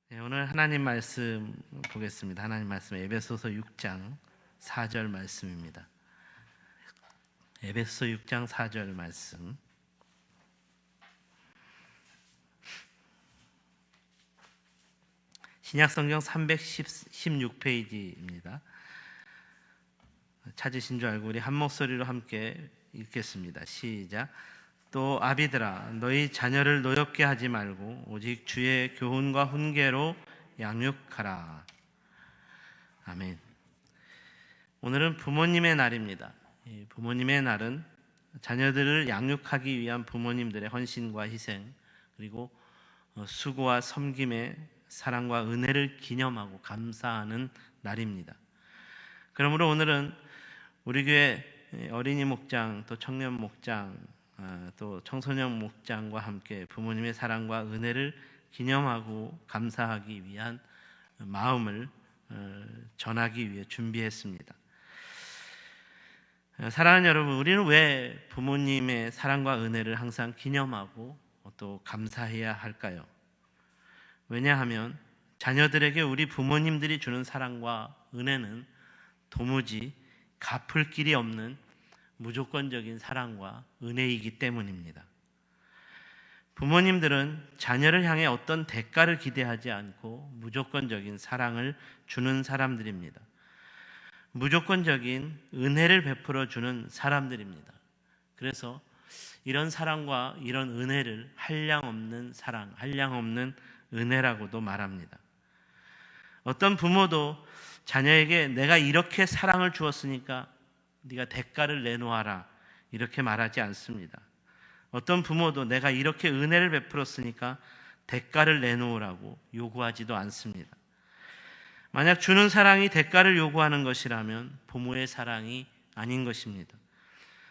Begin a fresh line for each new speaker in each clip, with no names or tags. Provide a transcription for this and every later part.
네, 오늘 하나님 말씀 보겠습니다. 하나님 말씀 에베소서 6장 4절 말씀입니다. 에베소서 6장 4절 말씀. 신약성경 316페이지입니다. 찾으신 줄 알고 우리 한 목소리로 함께 읽겠습니다. 시작. 또 아비들아 너희 자녀를 노엽게 하지 말고 오직 주의 교훈과 훈계로 양육하라. 아멘. 오늘은 부모님의 날입니다. 부모님의 날은 자녀들을 양육하기 위한 부모님들의 헌신과 희생, 그리고 수고와 섬김의 사랑과 은혜를 기념하고 감사하는 날입니다. 그러므로 오늘은 우리 교회 어린이 목장, 또 청년 목장, 또 청소년 목장과 함께 부모님의 사랑과 은혜를 기념하고 감사하기 위한 마음을 전하기 위해 준비했습니다. 사랑하는 여러분, 우리는 왜 부모님의 사랑과 은혜를 항상 기념하고 또 감사해야 할까요? 왜냐하면 자녀들에게 우리 부모님들이 주는 사랑과 은혜는 도무지 갚을 길이 없는 무조건적인 사랑과 은혜이기 때문입니다. 부모님들은 자녀를 향해 어떤 대가를 기대하지 않고 무조건적인 사랑을 주는 사람들입니다. 무조건적인 은혜를 베풀어 주는 사람들입니다. 그래서 이런 사랑과 이런 은혜를 한량없는 사랑, 한량없는 은혜라고도 말합니다. 어떤 부모도 자녀에게 내가 이렇게 사랑을 주었으니까 네가 대가를 내놓아라 이렇게 말하지 않습니다. 어떤 부모도 내가 이렇게 은혜를 베풀었으니까 대가를 내놓으라고 요구하지도 않습니다. 만약 주는 사랑이 대가를 요구하는 것이라면 부모의 사랑이 아닌 것입니다.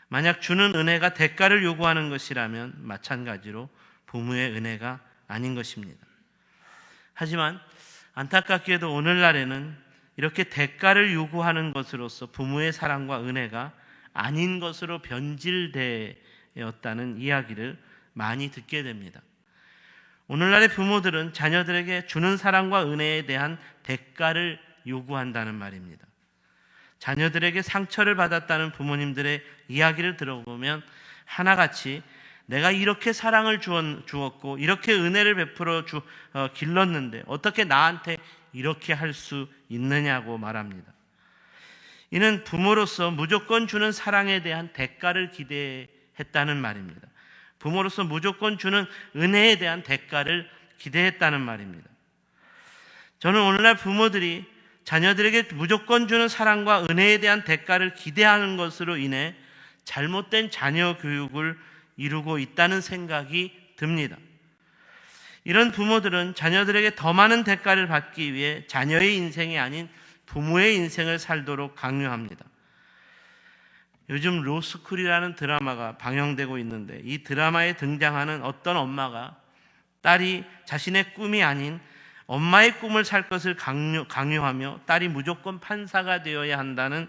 만약 주는 은혜가 대가를 요구하는 것이라면 마찬가지로 부모의 은혜가 아닌 것입니다. 하지만 안타깝게도 오늘날에는 이렇게 대가를 요구하는 것으로서 부모의 사랑과 은혜가 아닌 것으로 변질되었다는 이야기를 많이 듣게 됩니다. 오늘날의 부모들은 자녀들에게 주는 사랑과 은혜에 대한 대가를 요구한다는 말입니다. 자녀들에게 상처를 받았다는 부모님들의 이야기를 들어보면 하나같이 내가 이렇게 사랑을 주었고 이렇게 은혜를 베풀어 길렀는데 어떻게 나한테 이렇게 할 수 있느냐고 말합니다. 이는 부모로서 무조건 주는 사랑에 대한 대가를 기대했다는 말입니다. 부모로서 무조건 주는 은혜에 대한 대가를 기대했다는 말입니다. 저는 오늘날 부모들이 자녀들에게 무조건 주는 사랑과 은혜에 대한 대가를 기대하는 것으로 인해 잘못된 자녀 교육을 이루고 있다는 생각이 듭니다. 이런 부모들은 자녀들에게 더 많은 대가를 받기 위해 자녀의 인생이 아닌 부모의 인생을 살도록 강요합니다. 요즘 로스쿨이라는 드라마가 방영되고 있는데 이 드라마에 등장하는 어떤 엄마가 딸이 자신의 꿈이 아닌 엄마의 꿈을 살 것을 강요하며 딸이 무조건 판사가 되어야 한다는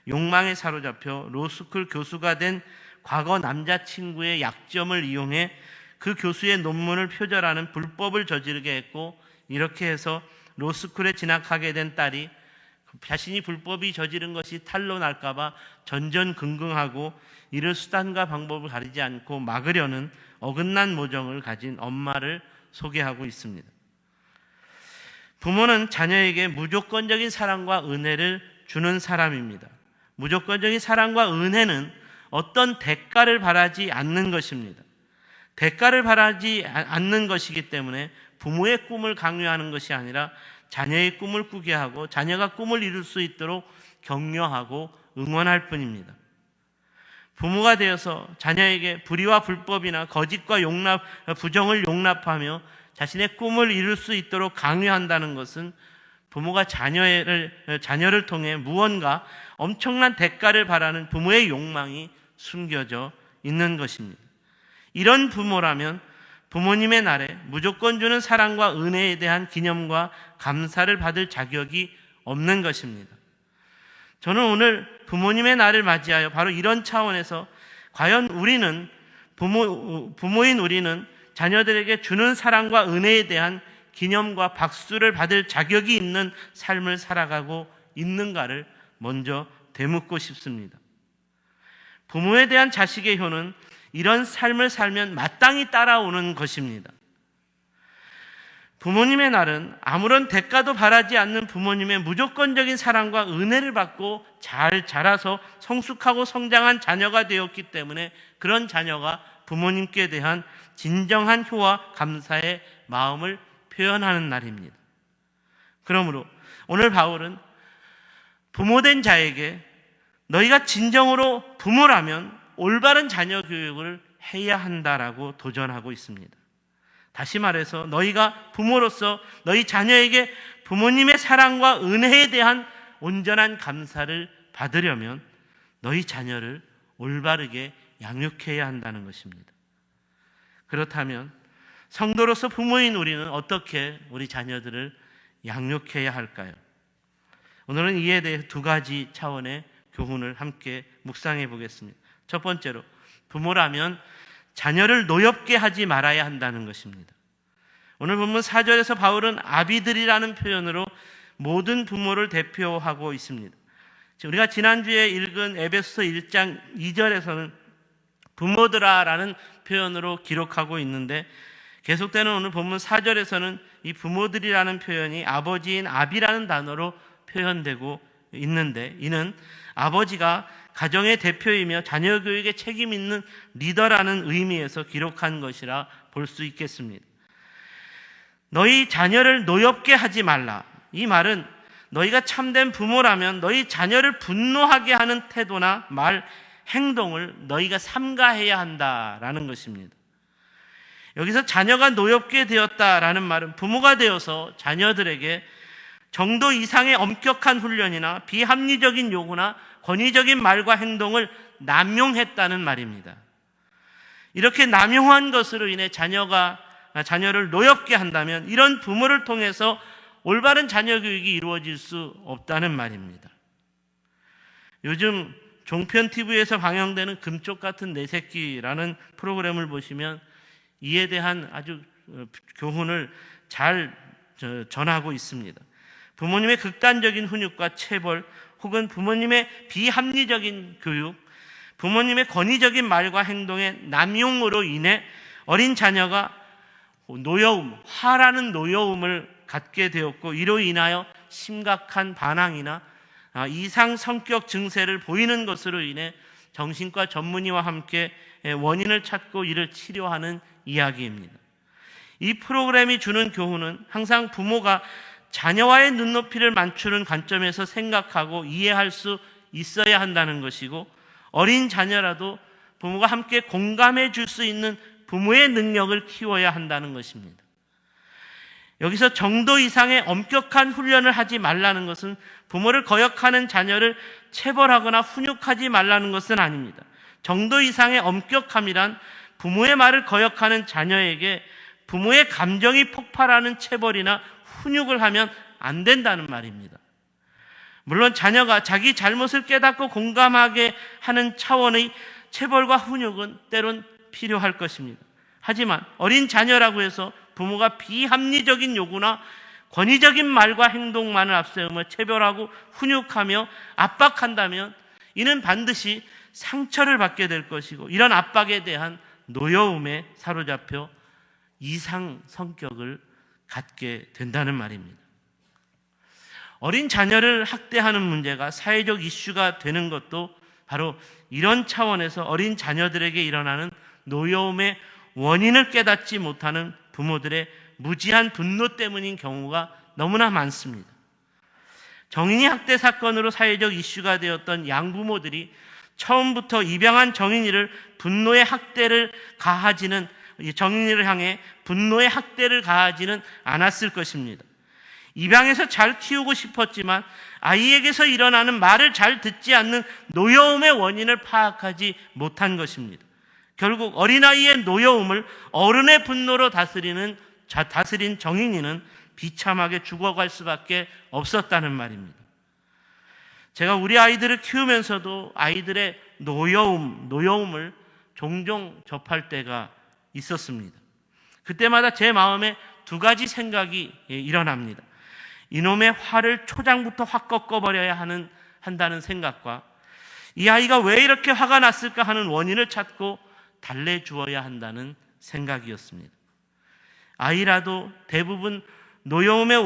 욕망에 사로잡혀 로스쿨 교수가 된 과거 남자친구의 약점을 이용해 그 교수의 논문을 표절하는 불법을 저지르게 했고, 이렇게 해서 로스쿨에 진학하게 된 딸이 자신이 불법이 저지른 것이 탄로 날까봐 전전긍긍하고 이를 수단과 방법을 가리지 않고 막으려는 어긋난 모정을 가진 엄마를 소개하고 있습니다. 부모는 자녀에게 무조건적인 사랑과 은혜를 주는 사람입니다. 무조건적인 사랑과 은혜는 어떤 대가를 바라지 않는 것입니다. 대가를 바라지 않는 것이기 때문에 부모의 꿈을 강요하는 것이 아니라 자녀의 꿈을 꾸게 하고 자녀가 꿈을 이룰 수 있도록 격려하고 응원할 뿐입니다. 부모가 되어서 자녀에게 불의와 불법이나 거짓과 부정을 용납하며 자신의 꿈을 이룰 수 있도록 강요한다는 것은 부모가 자녀를 통해 무언가 엄청난 대가를 바라는 부모의 욕망이 숨겨져 있는 것입니다. 이런 부모라면 부모님의 날에 무조건 주는 사랑과 은혜에 대한 기념과 감사를 받을 자격이 없는 것입니다. 저는 오늘 부모님의 날을 맞이하여 바로 이런 차원에서 과연 우리는 부모인 우리는 자녀들에게 주는 사랑과 은혜에 대한 기념과 박수를 받을 자격이 있는 삶을 살아가고 있는가를 먼저 되묻고 싶습니다. 부모에 대한 자식의 효는 이런 삶을 살면 마땅히 따라오는 것입니다. 부모님의 날은 아무런 대가도 바라지 않는 부모님의 무조건적인 사랑과 은혜를 받고 잘 자라서 성숙하고 성장한 자녀가 되었기 때문에 그런 자녀가 부모님께 대한 진정한 효와 감사의 마음을 표현하는 날입니다. 그러므로 오늘 바울은 부모된 자에게 너희가 진정으로 부모라면 올바른 자녀 교육을 해야 한다라고 도전하고 있습니다. 다시 말해서 너희가 부모로서 너희 자녀에게 부모님의 사랑과 은혜에 대한 온전한 감사를 받으려면 너희 자녀를 올바르게 양육해야 한다는 것입니다. 그렇다면 성도로서 부모인 우리는 어떻게 우리 자녀들을 양육해야 할까요? 오늘은 이에 대해 두 가지 차원의 교훈을 함께 묵상해 보겠습니다. 첫 번째로, 부모라면 자녀를 노엽게 하지 말아야 한다는 것입니다. 오늘 본문 4절에서 바울은 아비들이라는 표현으로 모든 부모를 대표하고 있습니다. 우리가 지난주에 읽은 에베소서 1장 2절에서는 부모들아라는 표현으로 기록하고 있는데, 계속되는 오늘 본문 4절에서는 이 부모들이라는 표현이 아버지인 아비라는 단어로 표현되고 있는데, 이는 아버지가 가정의 대표이며 자녀 교육에 책임 있는 리더라는 의미에서 기록한 것이라 볼 수 있겠습니다. 너희 자녀를 노엽게 하지 말라. 이 말은 너희가 참된 부모라면 너희 자녀를 분노하게 하는 태도나 말, 행동을 너희가 삼가해야 한다라는 것입니다. 여기서 자녀가 노엽게 되었다라는 말은 부모가 되어서 자녀들에게 정도 이상의 엄격한 훈련이나 비합리적인 요구나 권위적인 말과 행동을 남용했다는 말입니다. 이렇게 남용한 것으로 인해 자녀를 노엽게 한다면 이런 부모를 통해서 올바른 자녀 교육이 이루어질 수 없다는 말입니다. 요즘 종편 TV에서 방영되는 금쪽 같은 내 새끼라는 프로그램을 보시면 이에 대한 아주 교훈을 잘 전하고 있습니다. 부모님의 극단적인 훈육과 체벌, 혹은 부모님의 비합리적인 교육, 부모님의 권위적인 말과 행동의 남용으로 인해 어린 자녀가 노여움, 화라는 노여움을 갖게 되었고, 이로 인하여 심각한 반항이나 이상 성격 증세를 보이는 것으로 인해 정신과 전문의와 함께 원인을 찾고 이를 치료하는 이야기입니다. 이 프로그램이 주는 교훈은 항상 부모가 자녀와의 눈높이를 맞추는 관점에서 생각하고 이해할 수 있어야 한다는 것이고, 어린 자녀라도 부모가 함께 공감해 줄 수 있는 부모의 능력을 키워야 한다는 것입니다. 여기서 정도 이상의 엄격한 훈련을 하지 말라는 것은 부모를 거역하는 자녀를 체벌하거나 훈육하지 말라는 것은 아닙니다. 정도 이상의 엄격함이란 부모의 말을 거역하는 자녀에게 부모의 감정이 폭발하는 체벌이나 훈육을 하면 안 된다는 말입니다. 물론 자녀가 자기 잘못을 깨닫고 공감하게 하는 차원의 체벌과 훈육은 때론 필요할 것입니다. 하지만 어린 자녀라고 해서 부모가 비합리적인 요구나 권위적인 말과 행동만을 앞세우며 체벌하고 훈육하며 압박한다면 이는 반드시 상처를 받게 될 것이고, 이런 압박에 대한 노여움에 사로잡혀 이상 성격을 갖게 된다는 말입니다. 어린 자녀를 학대하는 문제가 사회적 이슈가 되는 것도 바로 이런 차원에서 어린 자녀들에게 일어나는 노여움의 원인을 깨닫지 못하는 부모들의 무지한 분노 때문인 경우가 너무나 많습니다. 정인이 학대 사건으로 사회적 이슈가 되었던 양부모들이 처음부터 입양한 정인이를 정인이를 향해 분노의 학대를 가하지는 않았을 것입니다. 입양해서 잘 키우고 싶었지만 아이에게서 일어나는 말을 잘 듣지 않는 노여움의 원인을 파악하지 못한 것입니다. 결국 어린아이의 노여움을 어른의 분노로 다스린 정인이는 비참하게 죽어갈 수밖에 없었다는 말입니다. 제가 우리 아이들을 키우면서도 아이들의 노여움을 종종 접할 때가 있었습니다. 그때마다 제 마음에 두 가지 생각이 일어납니다. 이놈의 화를 초장부터 확 꺾어버려야 한다는 생각과 이 아이가 왜 이렇게 화가 났을까 하는 원인을 찾고 달래주어야 한다는 생각이었습니다. 아이라도 대부분 노여움의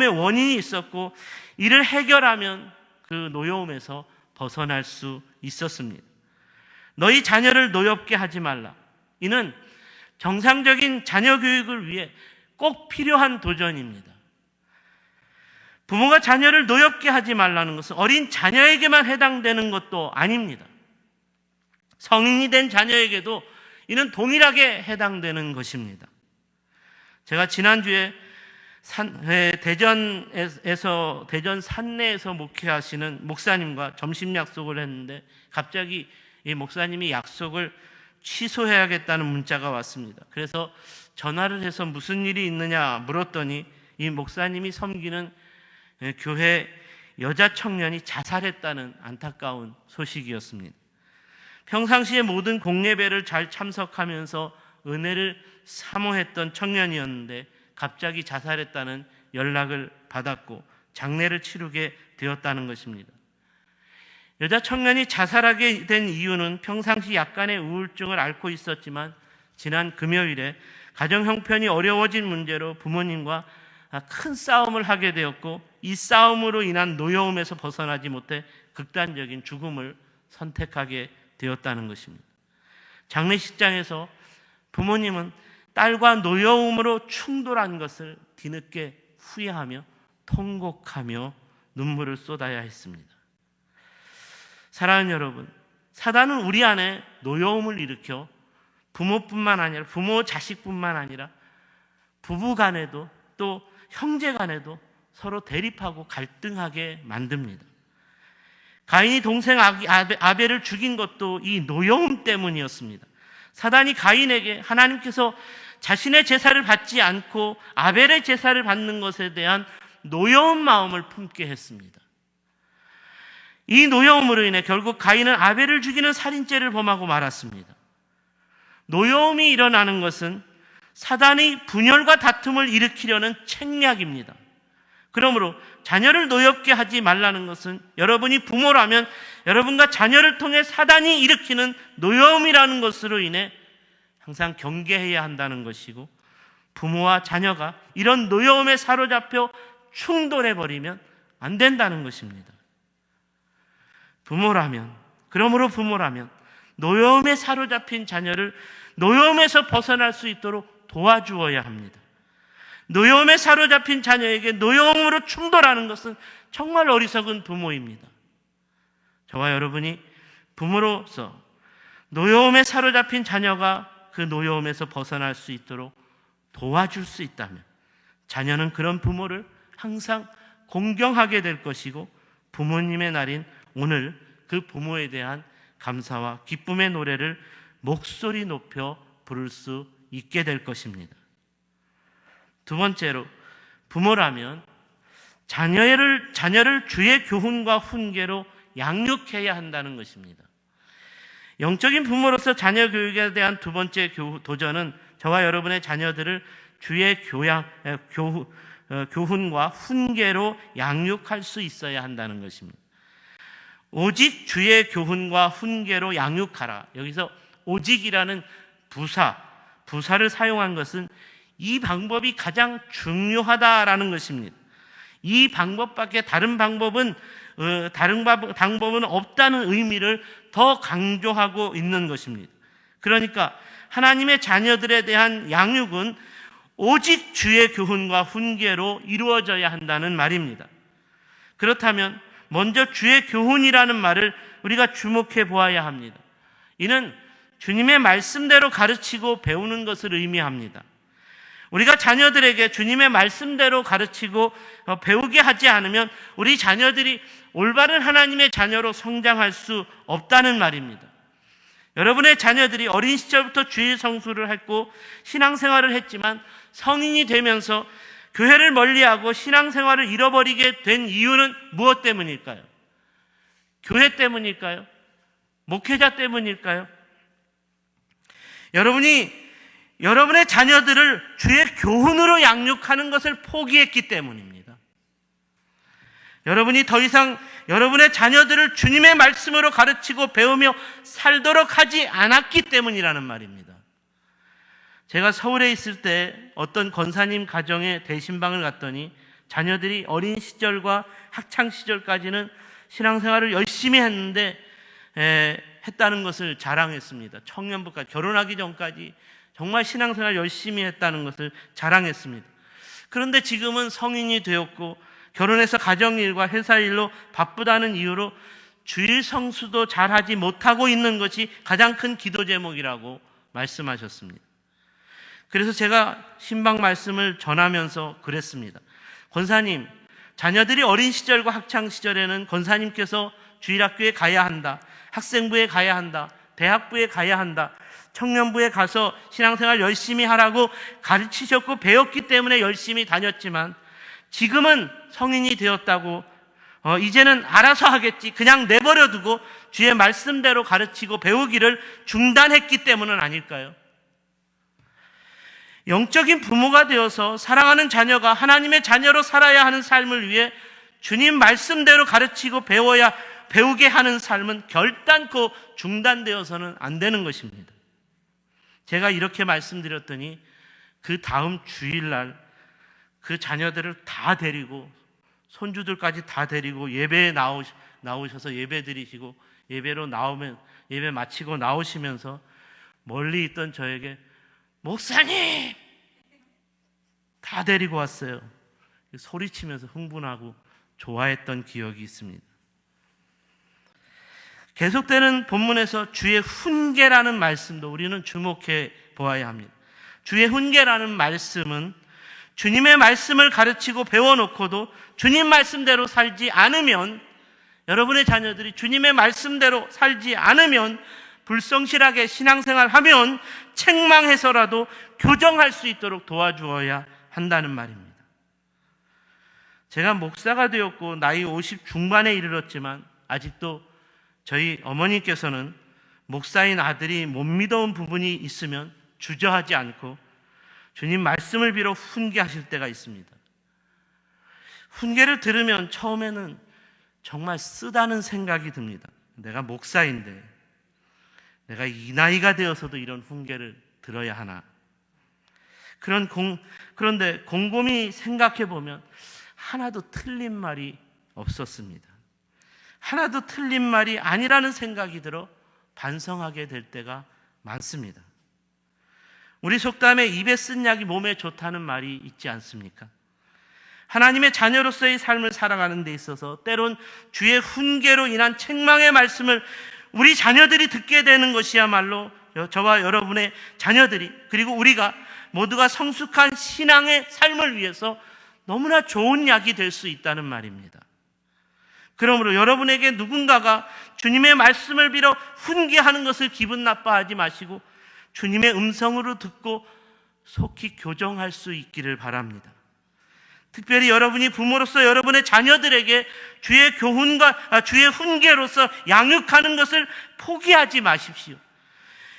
원인이 있었고 이를 해결하면 그 노여움에서 벗어날 수 있었습니다. 너희 자녀를 노엽게 하지 말라. 이는 정상적인 자녀 교육을 위해 꼭 필요한 도전입니다. 부모가 자녀를 노엽게 하지 말라는 것은 어린 자녀에게만 해당되는 것도 아닙니다. 성인이 된 자녀에게도 이는 동일하게 해당되는 것입니다. 제가 지난주에 대전 산내에서 목회하시는 목사님과 점심 약속을 했는데 갑자기 이 목사님이 약속을 취소해야겠다는 문자가 왔습니다. 그래서 전화를 해서 무슨 일이 있느냐 물었더니 이 목사님이 섬기는 교회 여자 청년이 자살했다는 안타까운 소식이었습니다. 평상시에 모든 공예배를 잘 참석하면서 은혜를 사모했던 청년이었는데 갑자기 자살했다는 연락을 받았고 장례를 치르게 되었다는 것입니다. 여자 청년이 자살하게 된 이유는 평상시 약간의 우울증을 앓고 있었지만 지난 금요일에 가정 형편이 어려워진 문제로 부모님과 큰 싸움을 하게 되었고 이 싸움으로 인한 노여움에서 벗어나지 못해 극단적인 죽음을 선택하게 되었다는 것입니다. 장례식장에서 부모님은 딸과 노여움으로 충돌한 것을 뒤늦게 후회하며 통곡하며 눈물을 쏟아야 했습니다. 사랑하는 여러분, 사단은 우리 안에 노여움을 일으켜 부모뿐만 아니라 부모 자식뿐만 아니라 부부 간에도 또 형제 간에도 서로 대립하고 갈등하게 만듭니다. 가인이 동생 아벨을 죽인 것도 이 노여움 때문이었습니다. 사단이 가인에게 하나님께서 자신의 제사를 받지 않고 아벨의 제사를 받는 것에 대한 노여운 마음을 품게 했습니다. 이 노여움으로 인해 결국 가인은 아벨을 죽이는 살인죄를 범하고 말았습니다. 노여움이 일어나는 것은 사단이 분열과 다툼을 일으키려는 책략입니다. 그러므로 자녀를 노엽게 하지 말라는 것은 여러분이 부모라면 여러분과 자녀를 통해 사단이 일으키는 노여움이라는 것으로 인해 항상 경계해야 한다는 것이고 부모와 자녀가 이런 노여움에 사로잡혀 충돌해버리면 안 된다는 것입니다. 그러므로 부모라면 노여움에 사로잡힌 자녀를 노여움에서 벗어날 수 있도록 도와주어야 합니다. 노여움에 사로잡힌 자녀에게 노여움으로 충돌하는 것은 정말 어리석은 부모입니다. 저와 여러분이 부모로서 노여움에 사로잡힌 자녀가 그 노여움에서 벗어날 수 있도록 도와줄 수 있다면 자녀는 그런 부모를 항상 공경하게 될 것이고 부모님의 날인 오늘 그 부모에 대한 감사와 기쁨의 노래를 목소리 높여 부를 수 있게 될 것입니다. 두 번째로 부모라면 자녀를 주의 교훈과 훈계로 양육해야 한다는 것입니다. 영적인 부모로서 자녀 교육에 대한 두 번째 도전은 저와 여러분의 자녀들을 주의 교훈과 훈계로 양육할 수 있어야 한다는 것입니다. 오직 주의 교훈과 훈계로 양육하라. 여기서 오직이라는 부사를 사용한 것은 이 방법이 가장 중요하다라는 것입니다. 이 방법밖에 다른 방법은 없다는 의미를 더 강조하고 있는 것입니다. 그러니까 하나님의 자녀들에 대한 양육은 오직 주의 교훈과 훈계로 이루어져야 한다는 말입니다. 그렇다면 먼저 주의 교훈이라는 말을 우리가 주목해 보아야 합니다. 이는 주님의 말씀대로 가르치고 배우는 것을 의미합니다. 우리가 자녀들에게 주님의 말씀대로 가르치고 배우게 하지 않으면 우리 자녀들이 올바른 하나님의 자녀로 성장할 수 없다는 말입니다. 여러분의 자녀들이 어린 시절부터 주일 성수를 했고 신앙생활을 했지만 성인이 되면서 교회를 멀리하고 신앙생활을 잃어버리게 된 이유는 무엇 때문일까요? 교회 때문일까요? 목회자 때문일까요? 여러분이 여러분의 자녀들을 주의 교훈으로 양육하는 것을 포기했기 때문입니다. 여러분이 더 이상 여러분의 자녀들을 주님의 말씀으로 가르치고 배우며 살도록 하지 않았기 때문이라는 말입니다. 제가 서울에 있을 때 어떤 권사님 가정에 대신방을 갔더니 자녀들이 어린 시절과 학창 시절까지는 신앙생활을 열심히 했는데 했다는 것을 자랑했습니다. 청년부까지, 결혼하기 전까지 정말 신앙생활 열심히 했다는 것을 자랑했습니다. 그런데 지금은 성인이 되었고 결혼해서 가정일과 회사일로 바쁘다는 이유로 주일 성수도 잘하지 못하고 있는 것이 가장 큰 기도 제목이라고 말씀하셨습니다. 그래서 제가 신방 말씀을 전하면서 그랬습니다. 권사님, 자녀들이 어린 시절과 학창 시절에는 권사님께서 주일학교에 가야 한다, 학생부에 가야 한다, 대학부에 가야 한다, 청년부에 가서 신앙생활 열심히 하라고 가르치셨고 배웠기 때문에 열심히 다녔지만 지금은 성인이 되었다고 이제는 알아서 하겠지, 그냥 내버려 두고 주의 말씀대로 가르치고 배우기를 중단했기 때문은 아닐까요? 영적인 부모가 되어서 사랑하는 자녀가 하나님의 자녀로 살아야 하는 삶을 위해 주님 말씀대로 가르치고 배우게 하는 삶은 결단코 중단되어서는 안 되는 것입니다. 제가 이렇게 말씀드렸더니 그 다음 주일날 그 자녀들을 다 데리고, 손주들까지 다 데리고 예배에 나오셔서 예배 드리시고 예배 마치고 나오시면서 멀리 있던 저에게 목사님! 다 데리고 왔어요. 소리치면서 흥분하고 좋아했던 기억이 있습니다. 계속되는 본문에서 주의 훈계라는 말씀도 우리는 주목해 보아야 합니다. 주의 훈계라는 말씀은 주님의 말씀을 가르치고 배워놓고도 주님 말씀대로 살지 않으면, 여러분의 자녀들이 주님의 말씀대로 살지 않으면, 불성실하게 신앙생활하면 책망해서라도 교정할 수 있도록 도와주어야 한다는 말입니다. 제가 목사가 되었고 나이 50 중반에 이르렀지만 아직도 저희 어머니께서는 목사인 아들이 못 믿어온 부분이 있으면 주저하지 않고 주님 말씀을 빌어 훈계하실 때가 있습니다. 훈계를 들으면 처음에는 정말 쓰다는 생각이 듭니다. 내가 목사인데 내가 이 나이가 되어서도 이런 훈계를 들어야 하나. 그런데 곰곰이 생각해 보면 하나도 틀린 말이 없었습니다. 하나도 틀린 말이 아니라는 생각이 들어 반성하게 될 때가 많습니다. 우리 속담에 입에 쓴 약이 몸에 좋다는 말이 있지 않습니까? 하나님의 자녀로서의 삶을 살아가는 데 있어서 때론 주의 훈계로 인한 책망의 말씀을 우리 자녀들이 듣게 되는 것이야말로 저와 여러분의 자녀들이, 그리고 우리가 모두가 성숙한 신앙의 삶을 위해서 너무나 좋은 약이 될 수 있다는 말입니다. 그러므로 여러분에게 누군가가 주님의 말씀을 빌어 훈계하는 것을 기분 나빠하지 마시고 주님의 음성으로 듣고 속히 교정할 수 있기를 바랍니다. 특별히 여러분이 부모로서 여러분의 자녀들에게 주의 교훈과 주의 훈계로서 양육하는 것을 포기하지 마십시오.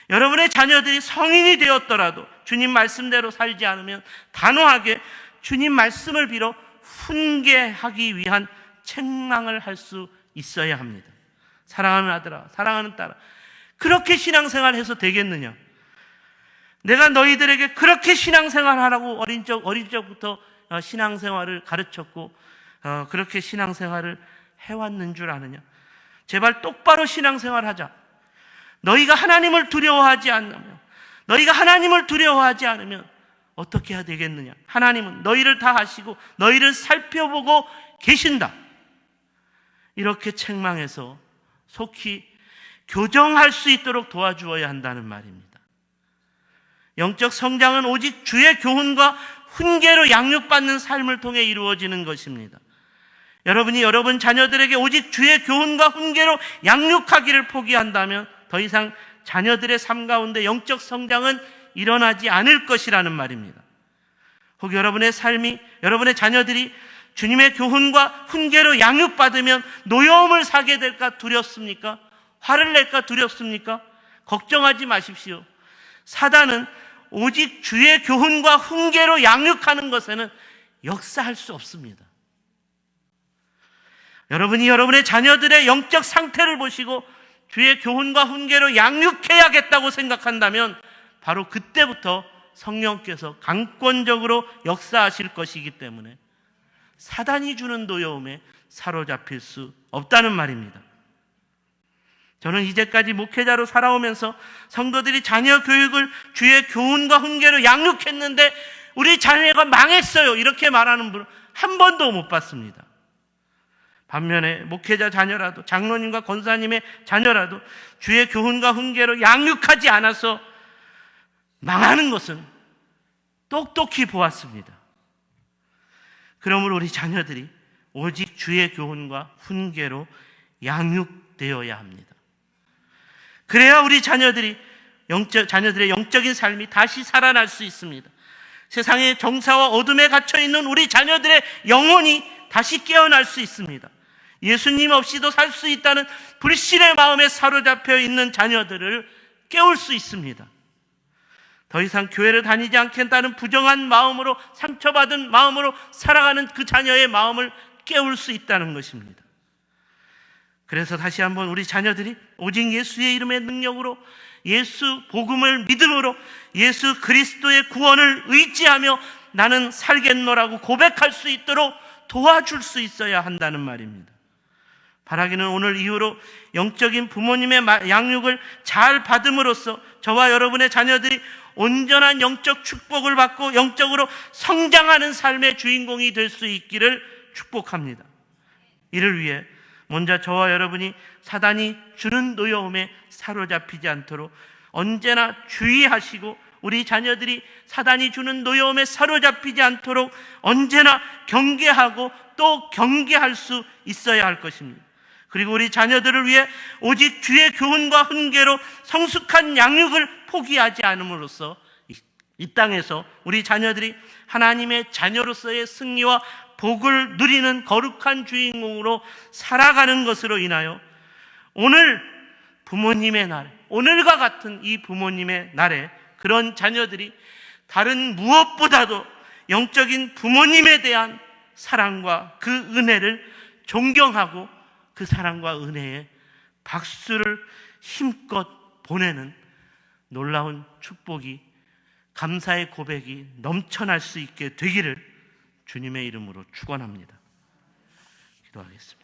여러분의 자녀들이 성인이 되었더라도 주님 말씀대로 살지 않으면 단호하게 주님 말씀을 빌어 훈계하기 위한 책망을 할 수 있어야 합니다. 사랑하는 아들아, 사랑하는 딸아, 그렇게 신앙생활해서 되겠느냐? 내가 너희들에게 그렇게 신앙생활하라고 어린 적부터 신앙생활을 가르쳤고 그렇게 신앙생활을 해왔는 줄 아느냐? 제발 똑바로 신앙생활하자. 너희가 하나님을 두려워하지 않으면, 너희가 하나님을 두려워하지 않으면 어떻게 해야 되겠느냐? 하나님은 너희를 다 아시고 너희를 살펴보고 계신다. 이렇게 책망해서 속히 교정할 수 있도록 도와주어야 한다는 말입니다. 영적 성장은 오직 주의 교훈과 훈계로 양육받는 삶을 통해 이루어지는 것입니다. 여러분이 여러분 자녀들에게 오직 주의 교훈과 훈계로 양육하기를 포기한다면 더 이상 자녀들의 삶 가운데 영적 성장은 일어나지 않을 것이라는 말입니다. 혹 여러분의 삶이, 여러분의 자녀들이 주님의 교훈과 훈계로 양육받으면 노여움을 사게 될까 두렵습니까? 화를 낼까 두렵습니까? 걱정하지 마십시오. 사단은 오직 주의 교훈과 훈계로 양육하는 것에는 역사할 수 없습니다. 여러분이 여러분의 자녀들의 영적 상태를 보시고 주의 교훈과 훈계로 양육해야겠다고 생각한다면 바로 그때부터 성령께서 강권적으로 역사하실 것이기 때문에 사단이 주는 노여움에 사로잡힐 수 없다는 말입니다. 저는 이제까지 목회자로 살아오면서 성도들이 자녀 교육을 주의 교훈과 훈계로 양육했는데 우리 자녀가 망했어요, 이렇게 말하는 분은 한 번도 못 봤습니다. 반면에 목회자 자녀라도, 장로님과 권사님의 자녀라도 주의 교훈과 훈계로 양육하지 않아서 망하는 것은 똑똑히 보았습니다. 그러므로 우리 자녀들이 오직 주의 교훈과 훈계로 양육되어야 합니다. 그래야 우리 자녀들의 영적인 삶이 다시 살아날 수 있습니다. 세상의 정사와 어둠에 갇혀있는 우리 자녀들의 영혼이 다시 깨어날 수 있습니다. 예수님 없이도 살 수 있다는 불신의 마음에 사로잡혀 있는 자녀들을 깨울 수 있습니다. 더 이상 교회를 다니지 않겠다는 부정한 마음으로, 상처받은 마음으로 살아가는 그 자녀의 마음을 깨울 수 있다는 것입니다. 그래서 다시 한번 우리 자녀들이 오직 예수의 이름의 능력으로, 예수 복음을 믿음으로 예수 그리스도의 구원을 의지하며 나는 살겠노라고 고백할 수 있도록 도와줄 수 있어야 한다는 말입니다. 바라기는 오늘 이후로 영적인 부모님의 양육을 잘 받음으로써 저와 여러분의 자녀들이 온전한 영적 축복을 받고 영적으로 성장하는 삶의 주인공이 될 수 있기를 축복합니다. 이를 위해 먼저 저와 여러분이 사단이 주는 노여움에 사로잡히지 않도록 언제나 주의하시고, 우리 자녀들이 사단이 주는 노여움에 사로잡히지 않도록 언제나 경계하고 또 경계할 수 있어야 할 것입니다. 그리고 우리 자녀들을 위해 오직 주의 교훈과 훈계로 성숙한 양육을 포기하지 않음으로써 이 땅에서 우리 자녀들이 하나님의 자녀로서의 승리와 복을 누리는 거룩한 주인공으로 살아가는 것으로 인하여 오늘 부모님의 날, 오늘과 같은 이 부모님의 날에 그런 자녀들이 다른 무엇보다도 영적인 부모님에 대한 사랑과 그 은혜를 존경하고 그 사랑과 은혜에 박수를 힘껏 보내는 놀라운 축복이, 감사의 고백이 넘쳐날 수 있게 되기를 주님의 이름으로 축원합니다. 기도하겠습니다.